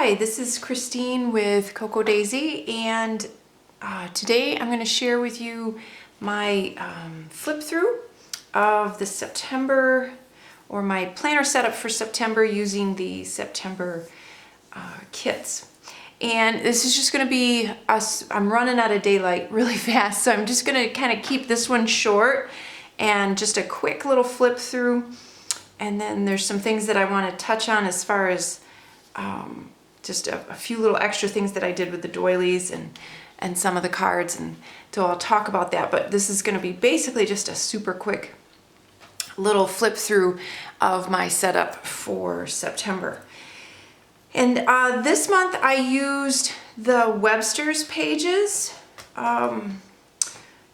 Hi, this is Christine with Cocoa Daisy, and today I'm going to share with you my flip through of the September, or my planner setup for September using the September kits. And this is just going to be us. I'm running out of daylight really fast, so I'm just going to kind of keep this one short and just a quick little flip through. And then there's some things that I want to touch on as far as just a few little extra things that I did with the doilies and some of the cards, and so I'll talk about that. But this is going to be basically just a super quick little flip through of my setup for September. And this month I used the Webster's pages, and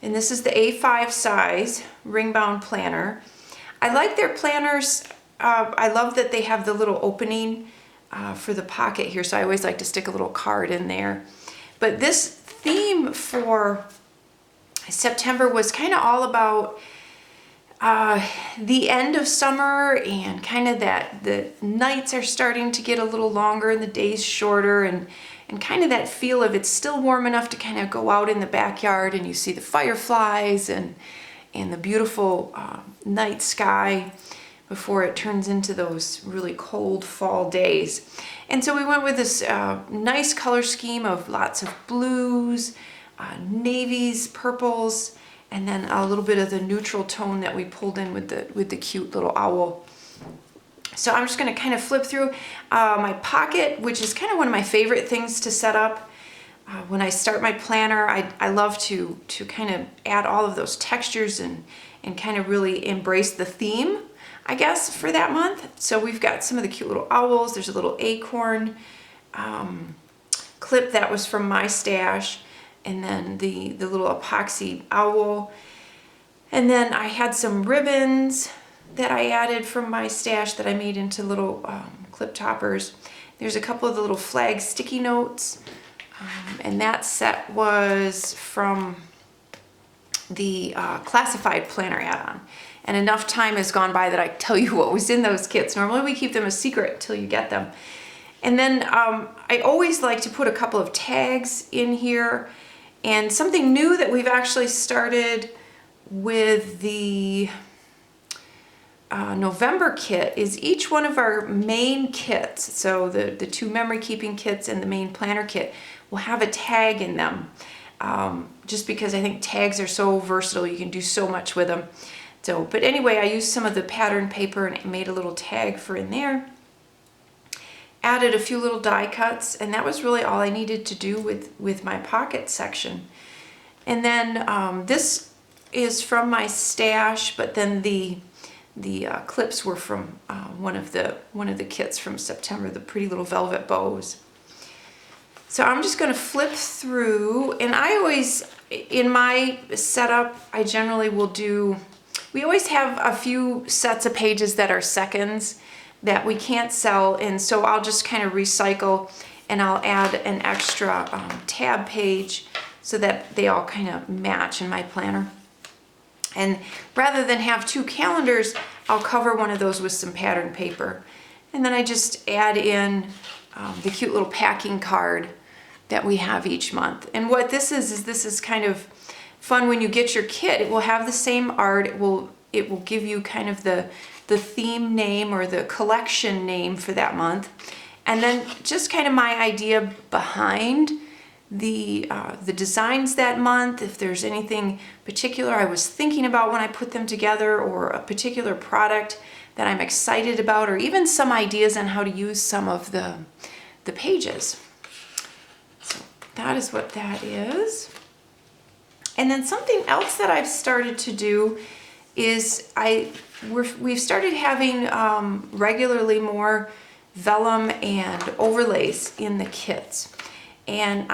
this is the A5 size ring bound planner. I like their planners. I love that they have the little opening for the pocket here, so I always like to stick a little card in there. But this theme for September was kind of all about the end of summer, and kind of that the nights are starting to get a little longer and the days shorter, and kind of that feel of it's still warm enough to kind of go out in the backyard and you see the fireflies and the beautiful night sky before it turns into those really cold fall days. And so we went with this nice color scheme of lots of blues, navies, purples, and then a little bit of the neutral tone that we pulled in with the cute little owl. So I'm just going to kind of flip through my pocket, which is kind of one of my favorite things to set up. When I start my planner, I love to kind of add all of those textures and kind of really embrace the theme, I guess, for that month. So we've got some of the cute little owls. There's a little acorn clip that was from my stash, and then the little epoxy owl. And then I had some ribbons that I added from my stash that I made into little clip toppers. There's a couple of the little flag sticky notes, and that set was from the classified planner add-on. And enough time has gone by that I tell you what was in those kits. Normally we keep them a secret until you get them. And then I always like to put a couple of tags in here. And something new that we've actually started with the November kit is each one of our main kits, so the two memory keeping kits and the main planner kit, will have a tag in them. Just because I think tags are so versatile, you can do so much with them. So, but anyway, I used some of the pattern paper and made a little tag for in there. Added a few little die cuts, and that was really all I needed to do with my pocket section. And then this is from my stash, but then the clips were from one of the kits from September, the pretty little velvet bows. So I'm just going to flip through, and I always, in my setup, I generally will do, we always have a few sets of pages that are seconds that we can't sell, and so I'll just kind of recycle, and I'll add an extra tab page so that they all kind of match in my planner. And rather than have two calendars, I'll cover one of those with some pattern paper. And then I just add in the cute little packing card that we have each month. And what this is this is kind of fun. When you get your kit, it will have the same art. It will give you kind of the theme name or the collection name for that month. And then just kind of my idea behind the designs that month, if there's anything particular I was thinking about when I put them together, or a particular product that I'm excited about, or even some ideas on how to use some of the pages. So that is what that is. And then something else that I've started to do is we've started having regularly more vellum and overlays in the kits. And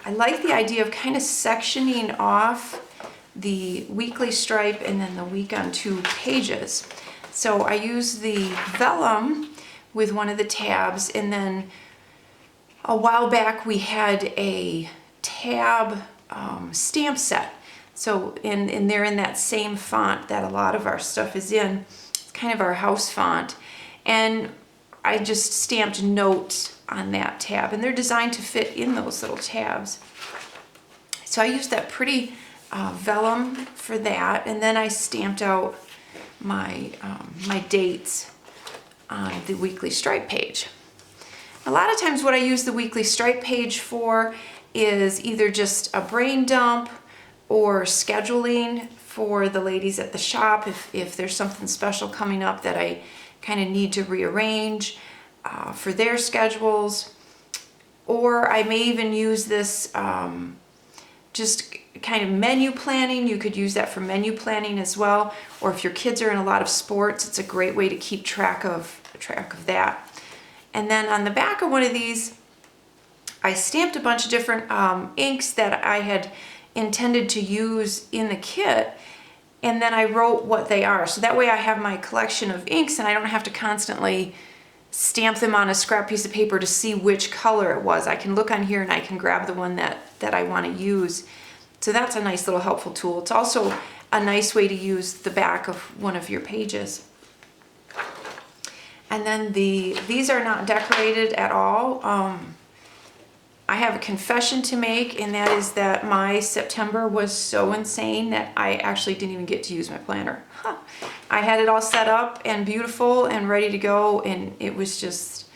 I like the idea of kind of sectioning off the weekly stripe and then the week on two pages. So I use the vellum with one of the tabs, and then a while back we had a tab stamp set. So and they're in that same font that a lot of our stuff is in. It's kind of our house font. And I just stamped notes on that tab, and they're designed to fit in those little tabs. So I used that pretty vellum for that, and then I stamped out my my dates on the weekly stripe page. A lot of times what I use the weekly stripe page for is either just a brain dump or scheduling for the ladies at the shop if there's something special coming up that I kind of need to rearrange for their schedules. Or I may even use this just kind of menu planning. You could use that for menu planning as well. Or if your kids are in a lot of sports, it's a great way to keep track of that. And then on the back of one of these, I stamped a bunch of different inks that I had intended to use in the kit, and then I wrote what they are. So that way I have my collection of inks and I don't have to constantly stamp them on a scrap piece of paper to see which color it was. I can look on here and I can grab the one that I want to use. So that's a nice little helpful tool. It's also a nice way to use the back of one of your pages. And then these are not decorated at all. I have a confession to make, and that is that my September was so insane that I actually didn't even get to use my planner. I had it all set up and beautiful and ready to go, and it was just,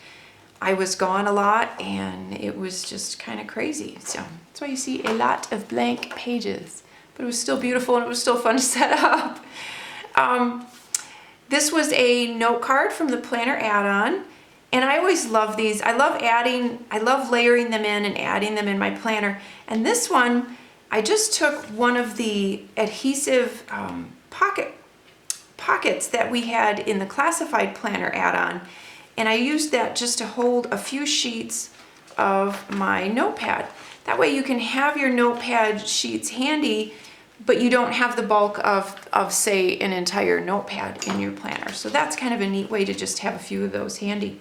I was gone a lot, and it was just kind of crazy. So that's why you see a lot of blank pages, but it was still beautiful and it was still fun to set up. This was a note card from the Planner Add-on. And I always love these. I love layering them in and adding them in my planner. And this one, I just took one of the adhesive pockets that we had in the classified planner add-on, and I used that just to hold a few sheets of my notepad. That way you can have your notepad sheets handy, but you don't have the bulk of say, an entire notepad in your planner. So that's kind of a neat way to just have a few of those handy.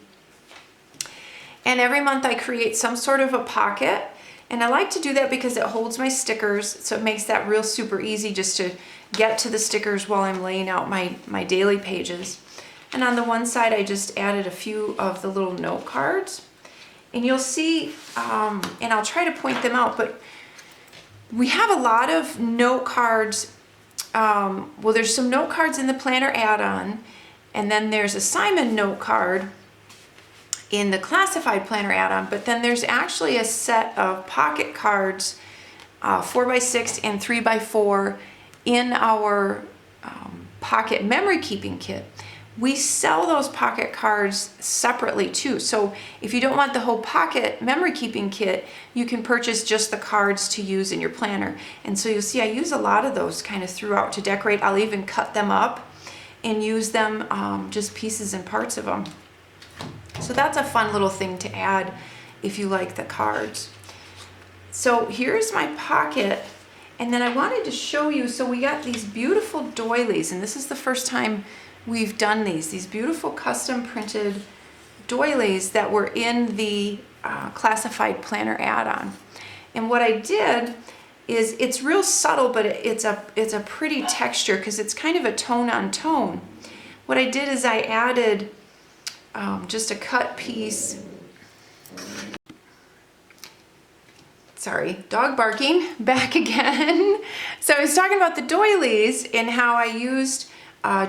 And every month I create some sort of a pocket, and I like to do that because it holds my stickers, so it makes that real super easy just to get to the stickers while I'm laying out my daily pages. And on the one side I just added a few of the little note cards, and you'll see, and I'll try to point them out, but we have a lot of note cards. Well, there's some note cards in the Planner Add-on, and then there's a Simon note card in the classified planner add-on, but then there's actually a set of pocket cards, 4x6 and 3x4 in our pocket memory keeping kit. We sell those pocket cards separately too. So if you don't want the whole pocket memory keeping kit, you can purchase just the cards to use in your planner. And so you'll see I use a lot of those kind of throughout to decorate. I'll even cut them up and use them, just pieces and parts of them. So that's a fun little thing to add if you like the cards. So here's my pocket, and then I wanted to show you, so we got these beautiful doilies, and this is the first time we've done these beautiful custom printed doilies that were in the classified planner add-on. And what I did is, it's real subtle, but it's a pretty texture because it's kind of a tone on tone. What I did is I added just a cut piece. Sorry, dog barking, back again. So I was talking about the doilies and how I used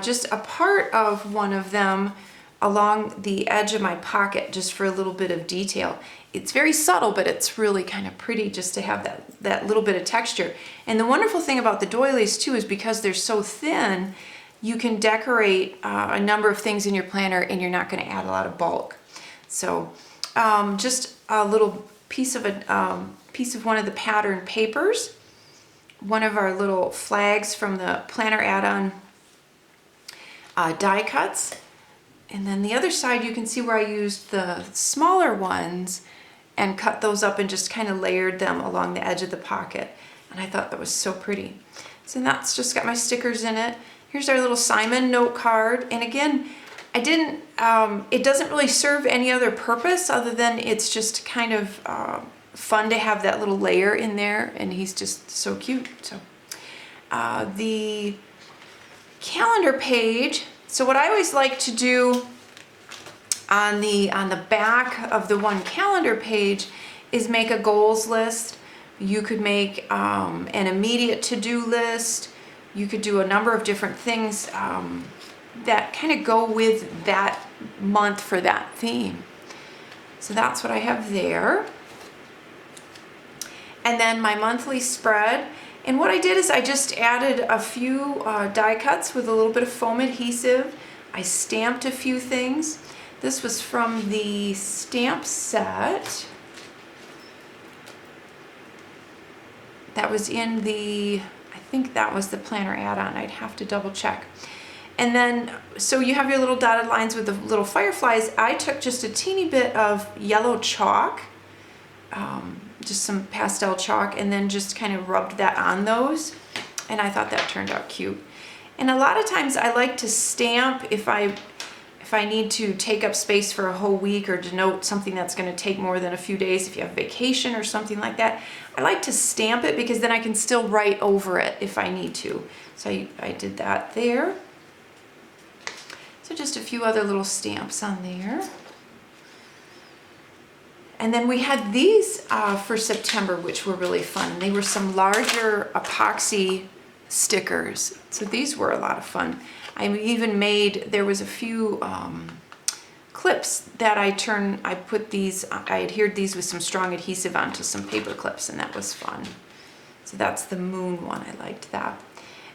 just a part of one of them along the edge of my pocket just for a little bit of detail. It's very subtle, but it's really kind of pretty just to have that little bit of texture. And the wonderful thing about the doilies too is because they're so thin, you can decorate a number of things in your planner and you're not going to add a lot of bulk. So just a little piece of one of the pattern papers, one of our little flags from the Planner Add-on die cuts, and then the other side you can see where I used the smaller ones and cut those up and just kind of layered them along the edge of the pocket, and I thought that was so pretty. So that's just got my stickers in it. Here's our little Simon note card, and again, I didn't, it doesn't really serve any other purpose other than it's just kind of fun to have that little layer in there, and he's just so cute. So the calendar page, so what I always like to do On the back of the one calendar page is make a goals list. You could make an immediate to-do list. You could do a number of different things that kind of go with that month for that theme. So that's what I have there. And then my monthly spread. And what I did is I just added a few die cuts with a little bit of foam adhesive. I stamped a few things. This was from the stamp set. That was in the, I think that was the planner add-on. I'd have to double check. And then, so you have your little dotted lines with the little fireflies. I took just a teeny bit of yellow chalk, just some pastel chalk, and then just kind of rubbed that on those. And I thought that turned out cute. And a lot of times I like to stamp if I need to take up space for a whole week or denote something that's going to take more than a few days, if you have vacation or something like that. I like to stamp it because then I can still write over it if I need to. So I did that there. So just a few other little stamps on there. And then we had these for September, which were really fun. They were some larger epoxy stickers. So these were a lot of fun. I even made, there was a few clips that I adhered these with some strong adhesive onto some paper clips, and that was fun. So that's the moon one, I liked that.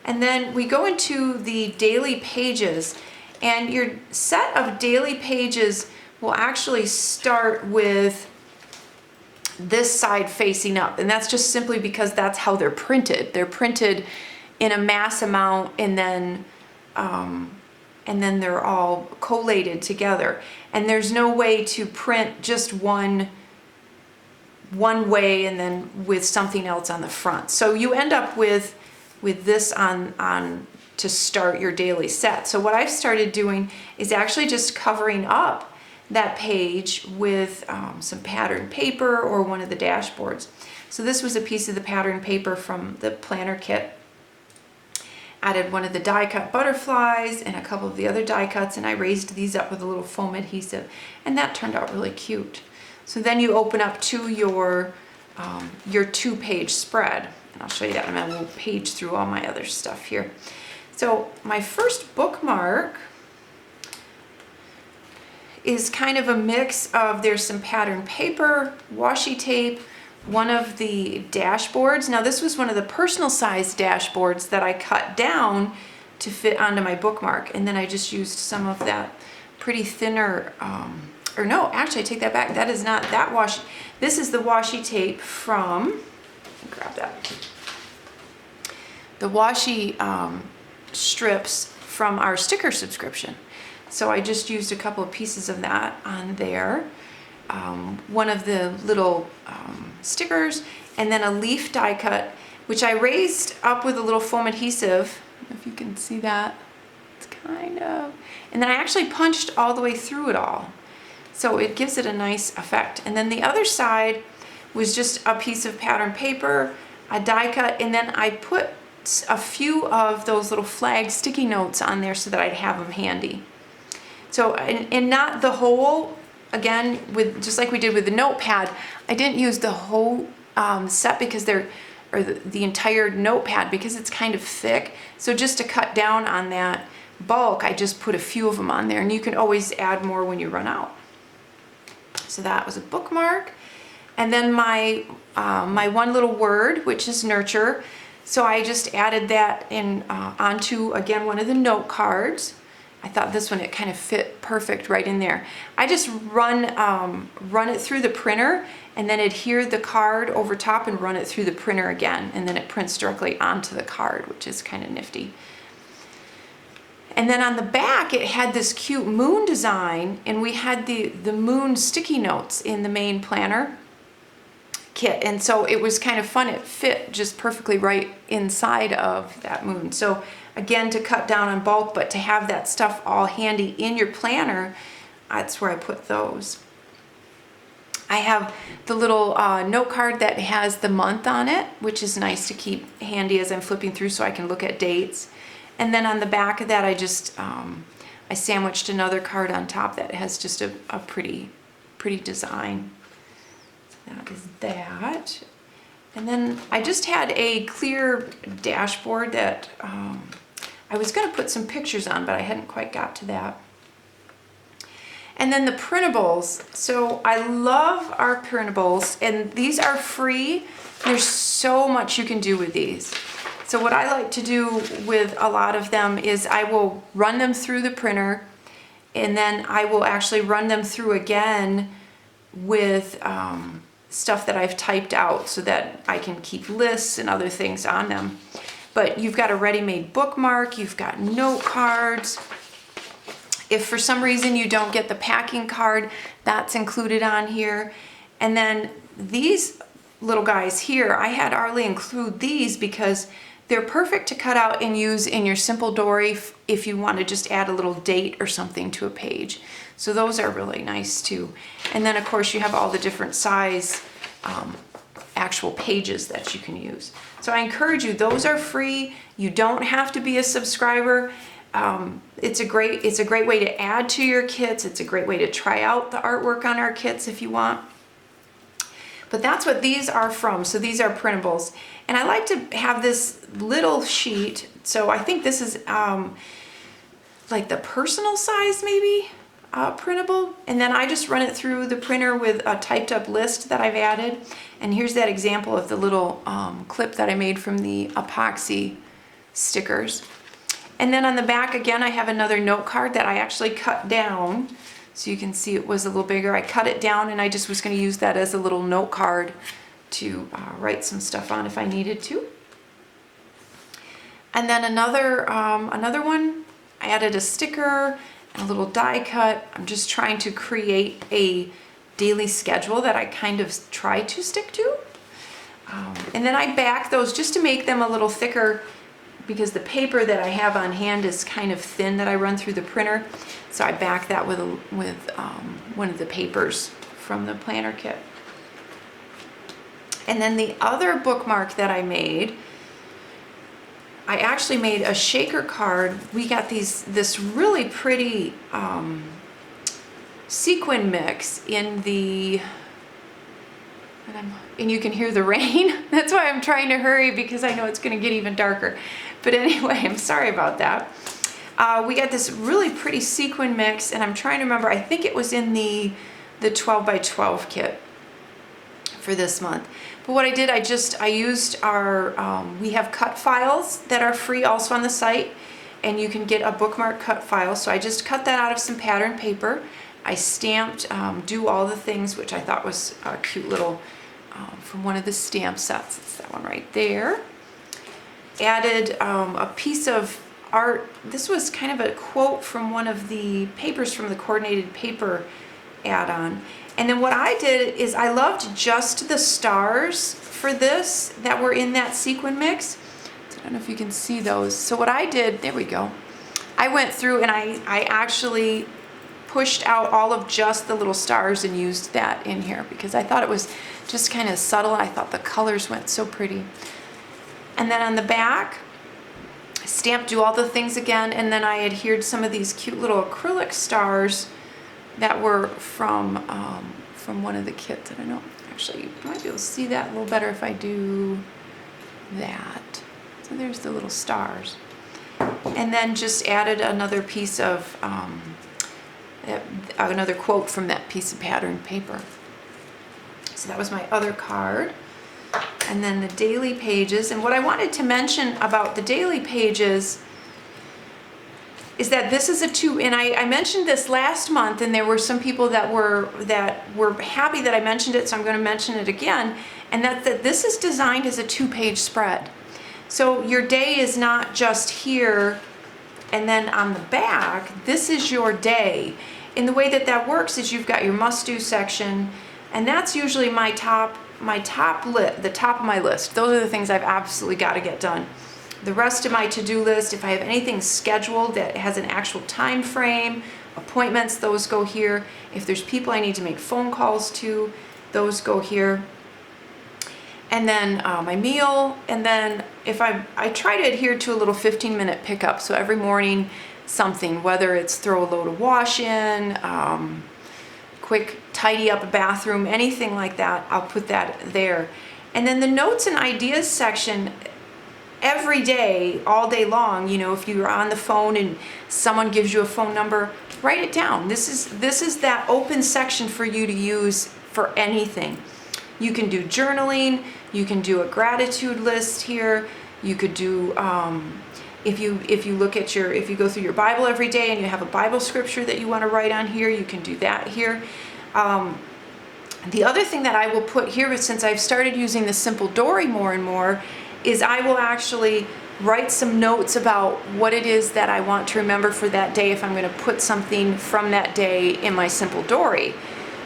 And then we go into the daily pages, and your set of daily pages will actually start with this side facing up, and that's just simply because that's how they're printed. They're printed in a mass amount, and then they're all collated together. And there's no way to print just one way and then with something else on the front. So you end up with this on to start your daily set. So what I've started doing is actually just covering up that page with some pattern paper or one of the dashboards. So this was a piece of the pattern paper from the planner kit. Added one of the die cut butterflies and a couple of the other die cuts, and I raised these up with a little foam adhesive, and that turned out really cute. So then you open up to your 2-page spread, and I'll show you that, and I will page through all my other stuff here. So my first bookmark is kind of a mix of, there's some pattern paper, washi tape, one of the dashboards. Now this was one of the personal size dashboards that I cut down to fit onto my bookmark, and then I just used some of that pretty thinner, or no, actually I take that back. That is not that washi. This is the washi tape from, grab that. The washi strips from our sticker subscription. So I just used a couple of pieces of that on there. One of the little stickers, and then a leaf die cut, which I raised up with a little foam adhesive. I don't know if you can see that. It's kind of, and then I actually punched all the way through it all. So it gives it a nice effect. And then the other side was just a piece of pattern paper, a die cut, and then I put a few of those little flag sticky notes on there so that I'd have them handy. So, and not the whole, again, with just like we did with the notepad, I didn't use the whole set because the entire notepad, because it's kind of thick. So just to cut down on that bulk, I just put a few of them on there, and you can always add more when you run out. So that was a bookmark. And then my one little word, which is nurture. So I just added that in onto, again, one of the note cards. I thought this one, it kind of fit perfect right in there. I just run it through the printer and then adhere the card over top and run it through the printer again, and then it prints directly onto the card, which is kind of nifty. And then on the back, it had this cute moon design, and we had the moon sticky notes in the main planner kit, and so it was kind of fun. It fit just perfectly right inside of that moon. So again, to cut down on bulk, but to have that stuff all handy in your planner, that's where I put those. I have the little note card that has the month on it, which is nice to keep handy as I'm flipping through so I can look at dates. And then on the back of that, I just I sandwiched another card on top that has just a pretty design. So that is that. And then I just had a clear dashboard that I was going to put some pictures on, but I hadn't quite got to that. And then the printables. So I love our printables, and these are free. There's so much you can do with these. So what I like to do with a lot of them is I will run them through the printer, and then I will actually run them through again with stuff that I've typed out so that I can keep lists and other things on them. But you've got a ready-made bookmark, you've got note cards. If for some reason you don't get the packing card, that's included on here. And then these little guys here, I had Arlie include these because they're perfect to cut out and use in your Simple Dory if you want to just add a little date or something to a page. So those are really nice too. And then of course you have all the different size actual pages that you can use. So I encourage you, those are free. You don't have to be a subscriber. It's a great way to add to your kits. It's a great way to try out the artwork on our kits if you want. But that's what these are from. So these are printables. And I like to have this little sheet. So I think this is like the personal size maybe printable. And then I just run it through the printer with a typed up list that I've added. And here's that example of the little clip that I made from the epoxy stickers. And then on the back, again, I have another note card that I actually cut down. So you can see it was a little bigger. I cut it down and I just was going to use that as a little note card to write some stuff on if I needed to. And then another one, I added a sticker and a little die cut. I'm just trying to create a daily schedule that I kind of try to stick to. And then I back those just to make them a little thicker because the paper that I have on hand is kind of thin that I run through the printer. So I back that with one of the papers from the planner kit. And then the other bookmark that I made, I actually made a shaker card. We got this really pretty sequin mix in the, and you can hear the rain. That's why I'm trying to hurry because I know it's going to get even darker. But anyway, I'm sorry about that. We got this really pretty sequin mix, and I'm trying to remember, I think it was in the 12 by 12 kit for this month. But what I did, I used our, we have cut files that are free also on the site, and you can get a bookmark cut file. So I just cut that out of some pattern paper. I stamped Do All the Things, which I thought was a cute little, from one of the stamp sets. It's that one right there. Added a piece of art. This was kind of a quote from one of the papers from the coordinated paper add-on. And then what I did is I loved just the stars for this that were in that sequin mix. I don't know if you can see those. So what I did, there we go. I went through and I actually pushed out all of just the little stars and used that in here because I thought it was just kind of subtle. I thought the colors went so pretty. And then on the back, stamped Do All the Things again, and then I adhered some of these cute little acrylic stars that were from one of the kits. I don't know, actually you might be able to see that a little better if I do that. So there's the little stars. And then just added another piece of, another quote from that piece of pattern paper. So that was my other card. And then the daily pages. And what I wanted to mention about the daily pages is that this is and I mentioned this last month, and there were some people that were happy that I mentioned it, so I'm going to mention it again, and that this is designed as a 2-page spread. So your day is not just here and then on the back, this is your day. And the way that works is you've got your must-do section, and that's usually the top of my list. Those are the things I've absolutely got to get done. The rest of my to-do list, if I have anything scheduled that has an actual time frame, appointments, those go here. If there's people I need to make phone calls to, those go here. And then my meal, and then if I try to adhere to a little 15-minute pickup. So every morning, something, whether it's throw a load of wash in, quick tidy up a bathroom, anything like that, I'll put that there. And then the notes and ideas section, every day, all day long, you know, if you're on the phone and someone gives you a phone number, write it down. This is that open section for you to use for anything. You can do journaling, you can do a gratitude list here, you could do, if you go through your Bible every day and you have a Bible scripture that you want to write on here, you can do that here. The other thing that I will put here, since I've started using the Simple Dory more and more, is I will actually write some notes about what it is that I want to remember for that day if I'm going to put something from that day in my Simple Dory.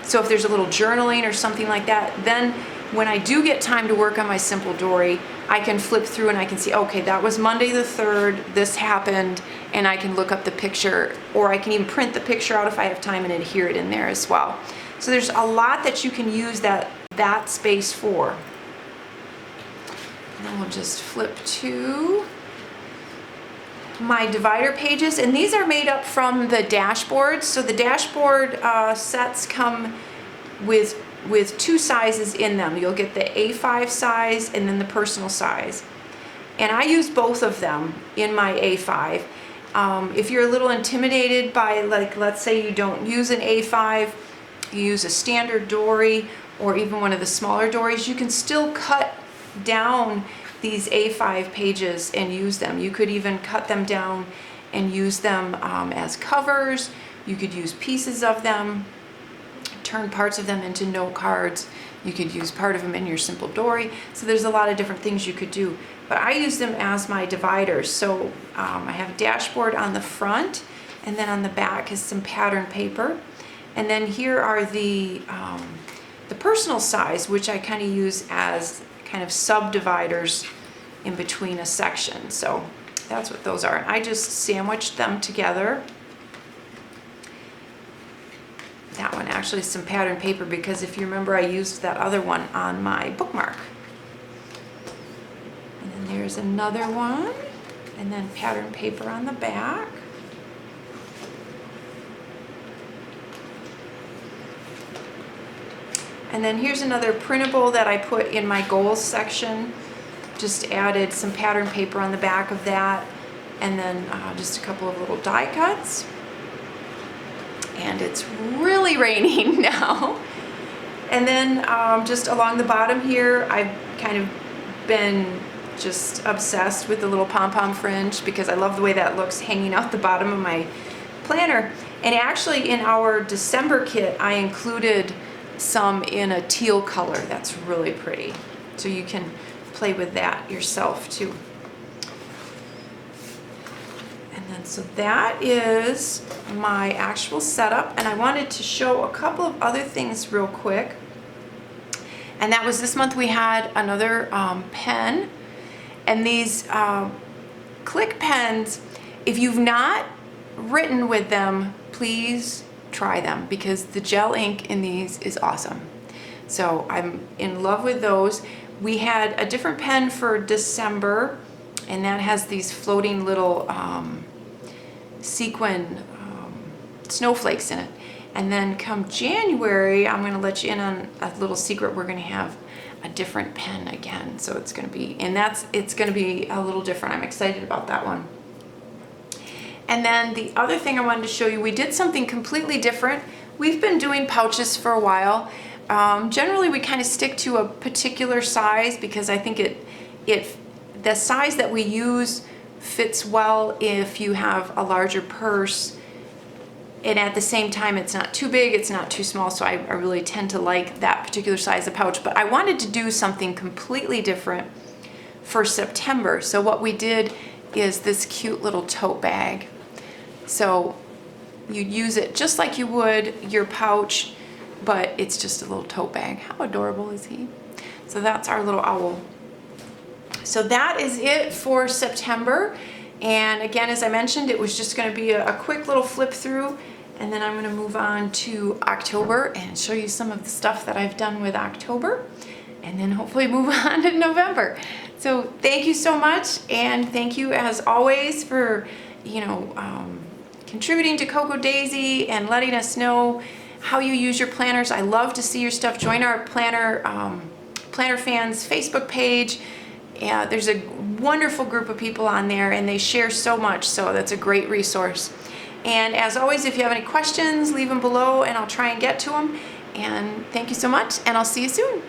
So if there's a little journaling or something like that, then when I do get time to work on my Simple Dory, I can flip through and I can see, okay, that was Monday the 3rd, this happened, and I can look up the picture, or I can even print the picture out if I have time and adhere it in there as well. So there's a lot that you can use that space for. And then we'll just flip to my divider pages, and these are made up from the dashboard. So the dashboard sets come with two sizes in them. You'll get the A5 size and then the personal size. And I use both of them in my A5. If you're a little intimidated by, like, let's say you don't use an A5, you use a standard dory or even one of the smaller dories, you can still cut down these A5 pages and use them. You could even cut them down and use them as covers. You could use pieces of them, turn parts of them into note cards. You could use part of them in your Simple Dory. So there's a lot of different things you could do. But I use them as my dividers. So I have a dashboard on the front, and then on the back is some pattern paper. And then here are the personal size, which I kind of use as kind of subdividers in between a section. So that's what those are. And I just sandwiched them together. That one actually is some pattern paper, because if you remember, I used that other one on my bookmark. And then there's another one, and then pattern paper on the back. And then here's another printable that I put in my goals section. Just added some pattern paper on the back of that, and then just a couple of little die cuts. And it's really raining now. And then just along the bottom here, I've kind of been just obsessed with the little pom-pom fringe, because I love the way that looks hanging out the bottom of my planner. And actually in our December kit, I included some in a teal color that's really pretty. So you can play with that yourself too. And then so that is my actual setup, and I wanted to show a couple of other things real quick. And that was, this month we had another pen, and these Click pens, if you've not written with them, please try them, because the gel ink in these is awesome. So I'm in love with those. We had a different pen for December, and that has these floating little sequin snowflakes in it. And then come January, I'm going to let you in on a little secret. We're going to have a different pen again. So it's going to be, and it's going to be a little different. I'm excited about that one. And then the other thing I wanted to show you, we did something completely different. We've been doing pouches for a while. Generally, we kind of stick to a particular size, because I think the size that we use fits well if you have a larger purse, and at the same time it's not too big, it's not too small. So I really tend to like that particular size of pouch. But I wanted to do something completely different for September. So what we did is this cute little tote bag. So you'd use it just like you would your pouch, but it's just a little tote bag. How adorable is he? So that's our little owl. So that is it for September. And again, as I mentioned, it was just going to be a quick little flip through, and then I'm going to move on to October and show you some of the stuff that I've done with October, and then hopefully move on to November. So thank you so much, and thank you as always for contributing to Cocoa Daisy and letting us know how you use your planners. I love to see your stuff. Join our Planner Fans Facebook page. Yeah, there's a wonderful group of people on there, and they share so much, so that's a great resource. And as always, if you have any questions, leave them below and I'll try and get to them. And thank you so much, and I'll see you soon.